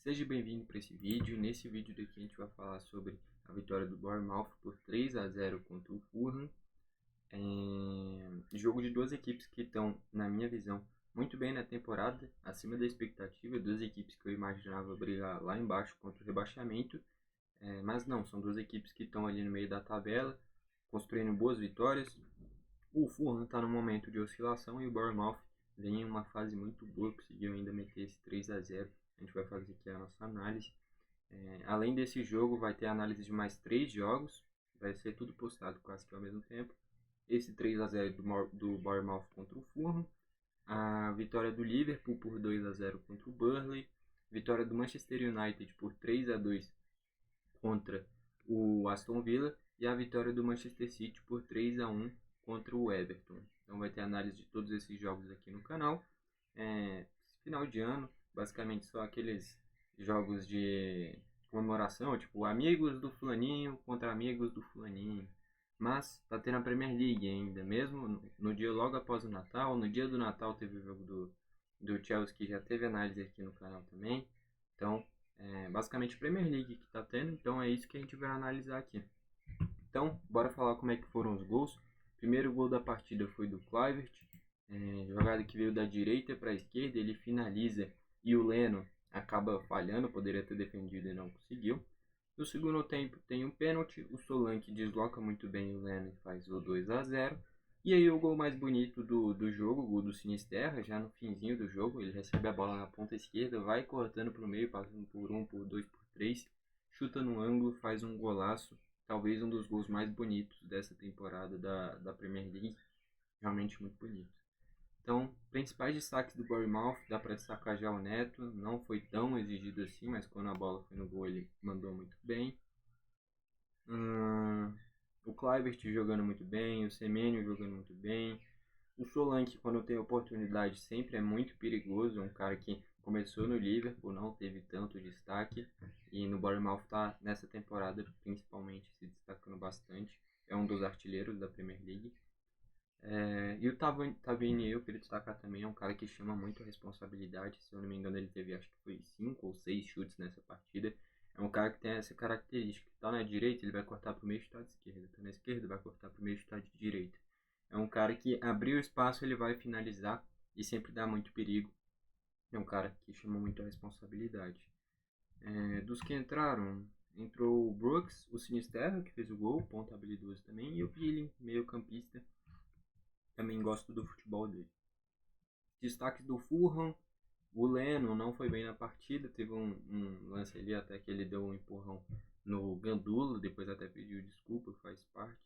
Seja bem-vindo para esse vídeo. Nesse vídeo daqui a gente vai falar sobre a vitória do Bournemouth por 3-0 contra o Fulham. Jogo de duas equipes que estão, na minha visão, muito bem na temporada, acima da expectativa. Duas equipes que eu imaginava brigar lá embaixo contra o rebaixamento. Mas não, são duas equipes que estão ali no meio da tabela, construindo boas vitórias. O Fulham está no momento de oscilação e o Bournemouth vem em uma fase muito boa, conseguiu ainda meter esse 3-0. A gente vai fazer aqui a nossa análise. Além desse jogo, vai ter análise de mais 3 jogos. Vai ser tudo postado quase que ao mesmo tempo. Esse 3-0 do Bournemouth contra o Fulham. A vitória do Liverpool por 2-0 contra o Burnley. Vitória do Manchester United por 3-2 contra o Aston Villa. E a vitória do Manchester City por 3-1 contra o Everton. Então vai ter análise de todos esses jogos aqui no canal. Final de ano, basicamente só aqueles jogos de comemoração, tipo amigos do fulaninho contra amigos do fulaninho. Mas tá tendo a Premier League ainda, mesmo no dia logo após o Natal. No dia do Natal teve o jogo do Chelsea, que já teve análise aqui no canal também. Então, basicamente Premier League que tá tendo, então é isso que a gente vai analisar aqui. Então, bora falar como é que foram os gols. Primeiro gol da partida foi do Kluivert, jogada que veio da direita para a esquerda, ele finaliza e o Leno acaba falhando, poderia ter defendido e não conseguiu. No segundo tempo tem um pênalti, o Solanke desloca muito bem o Leno e faz o 2-0. E aí o gol mais bonito do jogo, o gol do Sinisterra, já no finzinho do jogo, ele recebe a bola na ponta esquerda, vai cortando para o meio, passando por 1, por 2, por 3, chuta no ângulo, faz um golaço, talvez um dos gols mais bonitos dessa temporada da Premier League, realmente muito bonito. Então, principais destaques do Bournemouth, dá para destacar já o Neto, não foi tão exigido assim, mas quando a bola foi no gol ele mandou muito bem. O Kluivert jogando muito bem, o Semenyo jogando muito bem. O Solanke, quando tem oportunidade, sempre é muito perigoso, é um cara que começou no Liverpool, não teve tanto destaque, e no Bournemouth está nessa temporada principalmente se destacando bastante, é um dos artilheiros da Premier League. E o Tavernier, eu queria destacar também, é um cara que chama muito a responsabilidade. Se eu não me engano, ele teve, acho que foi 5 ou 6 chutes nessa partida. É um cara que tem essa característica. Tá na direita, ele vai cortar pro meio e chutar de esquerda. Tá na esquerda, vai cortar pro meio e chutar de direita. É um cara que abriu espaço, ele vai finalizar e sempre dá muito perigo. É um cara que chama muito a responsabilidade. Dos que entrou o Brooks, o Sinisterra, que fez o gol, ponta habilidoso também, e o Billing, meio campista. Também gosto do futebol dele. Destaques do Fulham. O Leno não foi bem na partida. Teve um lance ali até que ele deu um empurrão no Gandula. Depois até pediu desculpa, faz parte.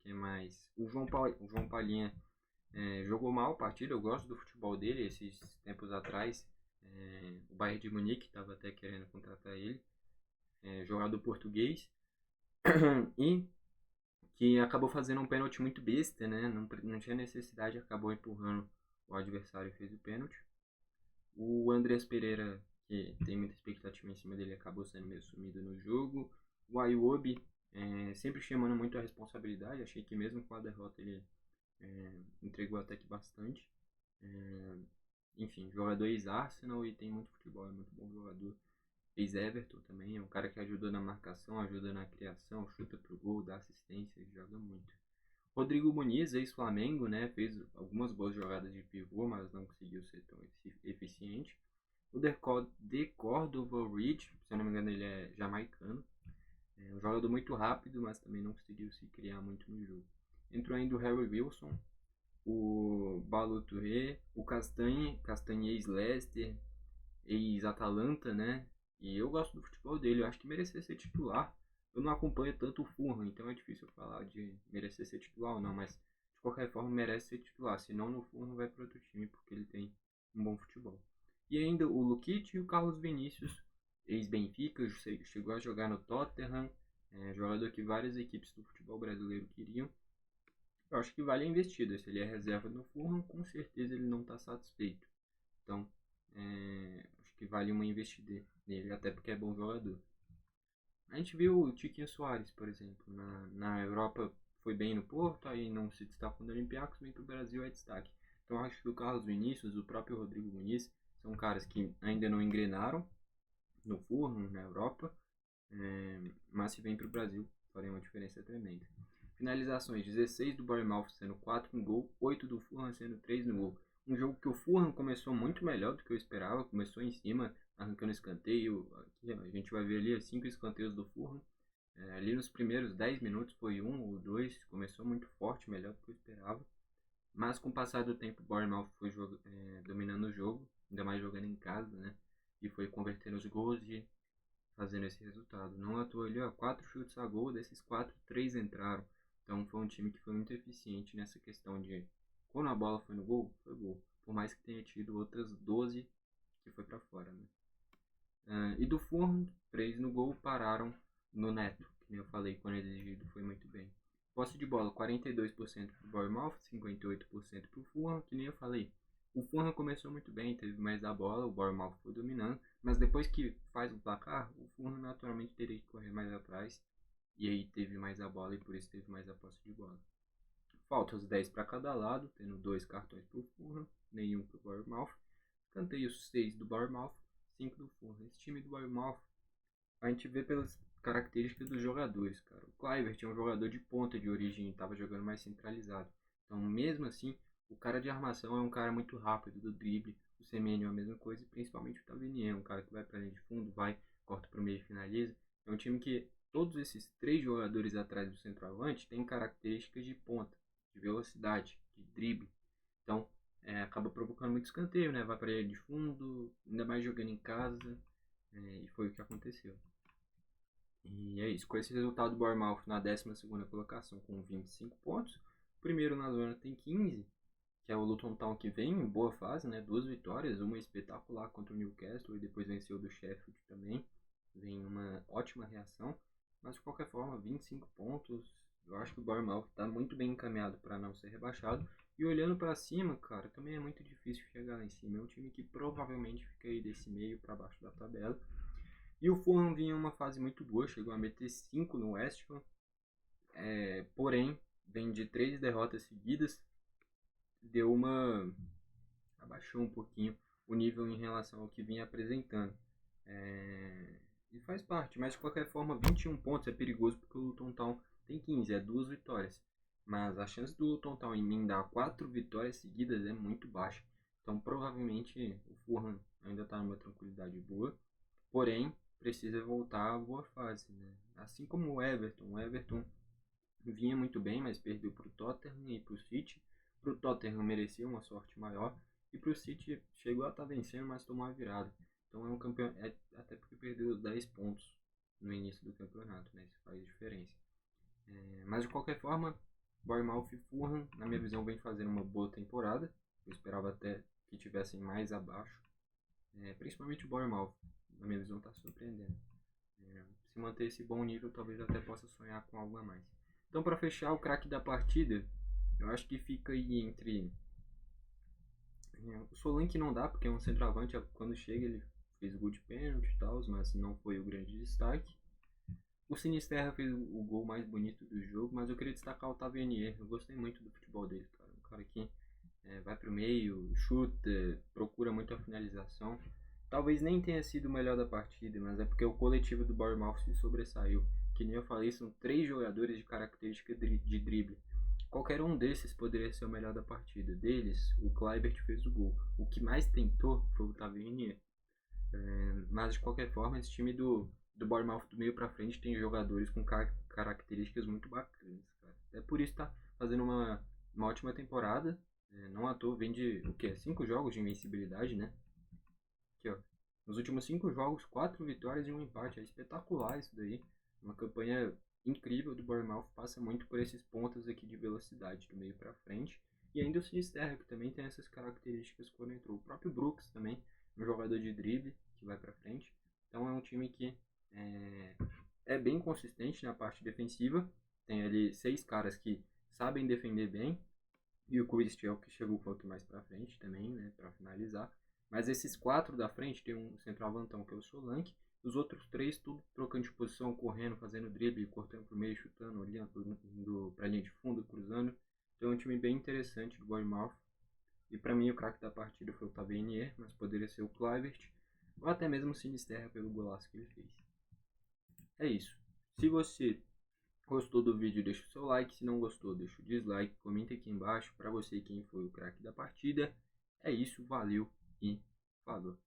Quem mais? O João Palhinha jogou mal a partida. Eu gosto do futebol dele. Esses tempos atrás, o Bayern de Munique estava até querendo contratar ele. Jogador português. E que acabou fazendo um pênalti muito besta, né? Não tinha necessidade, acabou empurrando o adversário e fez o pênalti. O Andreas Pereira, que tem muita expectativa em cima dele, acabou sendo meio sumido no jogo. O Iwobi, sempre chamando muito a responsabilidade, achei que mesmo com a derrota ele entregou até que bastante. Enfim, jogador ex-Arsenal e tem muito futebol, é muito bom jogador. Ex-Everton também, é um cara que ajuda na marcação, ajuda na criação, chuta pro gol, dá assistência, joga muito. Rodrigo Muniz, ex-Flamengo, né, fez algumas boas jogadas de pivô, mas não conseguiu ser tão eficiente. O De Cordova Reed, se eu não me engano ele é jamaicano, é um jogador muito rápido, mas também não conseguiu se criar muito no jogo. Entrou ainda o Harry Wilson, o Ballo Touré, o Castanhe ex-Leicester, ex-Atalanta, né? E eu gosto do futebol dele, eu acho que merecia ser titular. Eu não acompanho tanto o Fulham, então é difícil falar de merecer ser titular ou não, mas de qualquer forma merece ser titular. Se não no Fulham vai para outro time, porque ele tem um bom futebol. E ainda o Lukic e o Carlos Vinícius, ex-Benfica, chegou a jogar no Tottenham, jogador que várias equipes do futebol brasileiro queriam. Eu acho que vale a investida. Se ele é reserva no Fulham, com certeza ele não está satisfeito. Então, acho que vale uma investida nele, até porque é bom jogador. A gente viu o Tiquinho Soares, por exemplo, na Europa foi bem no Porto, aí não se destacou no Olympiacos, vem para o Brasil é destaque. Então acho que o Carlos Vinícius, o próprio Rodrigo Muniz, São caras que ainda não engrenaram no Fulham, na Europa, mas se vem para o Brasil, farem uma diferença tremenda. Finalizações, 16 do Bournemouth sendo 4 no gol, 8 do Fulham sendo 3 no gol. Um jogo que o Fulham começou muito melhor do que eu esperava, começou em cima, arrancando escanteio. Aqui, a gente vai ver ali 5 escanteios do Fulham. Ali nos primeiros 10 minutos foi 1 ou 2, começou muito forte, melhor do que eu esperava. Mas com o passar do tempo, o Bournemouth foi dominando o jogo, ainda mais jogando em casa, né? E foi convertendo os gols e fazendo esse resultado. Não à toa ali, ó, 4 chutes a gol, desses 4, 3 entraram. Então foi um time que foi muito eficiente nessa questão de quando a bola foi no gol, foi gol. Por mais que tenha tido outras 12 que foi para fora, né? E do Fulham, 3 no gol, pararam no Neto, que eu falei, quando exigido foi muito bem. Posse de bola, 42% para o Bournemouth, 58% para o Fulham, que nem eu falei. O Fulham começou muito bem, teve mais a bola, o Bournemouth foi dominando, mas depois que faz o placar, o Fulham naturalmente teria que correr mais atrás, e aí teve mais a bola e por isso teve mais a posse de bola. Faltas 10 para cada lado, tendo 2 cartões para o Fulham, nenhum para o Bournemouth. Canteio 6 do Bournemouth, 5 do Fulham. Esse time do Bournemouth, a gente vê pelas características dos jogadores, cara. O Kluivert é um jogador de ponta de origem, estava jogando mais centralizado. Então, mesmo assim, o cara de armação é um cara muito rápido do drible. O Semenyo é a mesma coisa, e principalmente o Tavernier, um cara que vai para linha de fundo, vai, corta para o meio e finaliza. É um time que todos esses 3 jogadores atrás do centroavante têm características de ponta, de velocidade, de drible. Então, acaba provocando muito escanteio, né? Vai para linha de fundo, ainda mais jogando em casa, e foi o que aconteceu. E é isso, com esse resultado, o Bournemouth na 12ª colocação com 25 pontos. O primeiro na zona tem 15, que é o Luton Town, que vem em boa fase, né? 2 vitórias, uma espetacular contra o Newcastle e depois venceu do Sheffield também. Vem uma ótima reação, mas de qualquer forma, 25 pontos. Eu acho que o Bournemouth está muito bem encaminhado para não ser rebaixado. E olhando para cima, cara, também é muito difícil chegar lá em cima. É um time que provavelmente fica aí desse meio para baixo da tabela. E o Fulham vinha em uma fase muito boa, chegou a meter 5 no West Ham. Porém, vem de 3 derrotas seguidas, deu uma... abaixou um pouquinho o nível em relação ao que vinha apresentando. E faz parte, mas de qualquer forma, 21 pontos é perigoso porque o Luton Town tem 15, é 2 vitórias. Mas a chance do Luton Town emendar 4 vitórias seguidas é muito baixa. Então, provavelmente, o Fulham ainda está numa tranquilidade boa. Porém, precisa voltar à boa fase, né? Assim como o Everton vinha muito bem, mas perdeu para o Tottenham e para o City. Para o Tottenham merecia uma sorte maior e para o City chegou a estar vencendo, mas tomou a virada. Então é um campeão, até porque perdeu os 10 pontos no início do campeonato, né? Isso faz diferença. Mas de qualquer forma, Bournemouth e Fulham, na minha visão, vem fazendo uma boa temporada. Eu esperava até que tivessem mais abaixo, principalmente o Bournemouth. Na minha visão, está surpreendendo. Se manter esse bom nível, talvez até possa sonhar com algo a mais. Então, para fechar, o craque da partida, eu acho que fica aí entre... O Solanke não dá, porque é um centroavante, quando chega ele fez o gol de pênalti e tal, mas não foi o grande destaque. O Sinisterra fez o gol mais bonito do jogo, mas eu queria destacar o Tavernier. Eu gostei muito do futebol dele, cara. Um cara que vai pro meio, chuta, procura muito a finalização. Talvez nem tenha sido o melhor da partida, mas é porque o coletivo do Bournemouth se sobressaiu. Que nem eu falei, são 3 jogadores de característica de drible. Qualquer um desses poderia ser o melhor da partida. Deles, o Kluivert fez o gol. O que mais tentou foi o Tavernier. Mas de qualquer forma, esse time do Bournemouth do meio pra frente tem jogadores com características muito bacanas, cara. É por isso que tá fazendo uma ótima temporada. Não à toa, vem de o quê? 5 jogos de invencibilidade, né? Aqui, ó. Nos últimos 5 jogos, 4 vitórias e um empate. É espetacular isso daí. Uma campanha incrível do Bournemouth, passa muito por esses pontos aqui de velocidade do meio pra frente. E ainda o Sinisterra, que também tem essas características quando entrou. O próprio Brooks também, um jogador de drible que vai pra frente. Então é um time que é bem consistente na parte defensiva. Tem ali 6 caras que sabem defender bem. E o Christian, que chegou um pouco mais pra frente também, né, pra finalizar. Mas esses 4 da frente, tem um centroavantão que é o Solanke. Os outros 3, tudo trocando de posição, correndo, fazendo drible, cortando pro meio, chutando, olhando, indo pra linha de fundo, cruzando. Então é um time bem interessante do Bournemouth. E para mim o craque da partida foi o Tavernier, mas poderia ser o Kluivert ou até mesmo o Sinisterra pelo golaço que ele fez. É isso. Se você gostou do vídeo, deixa o seu like. Se não gostou, deixa o dislike. Comenta aqui embaixo para você quem foi o craque da partida. É isso, valeu e falou.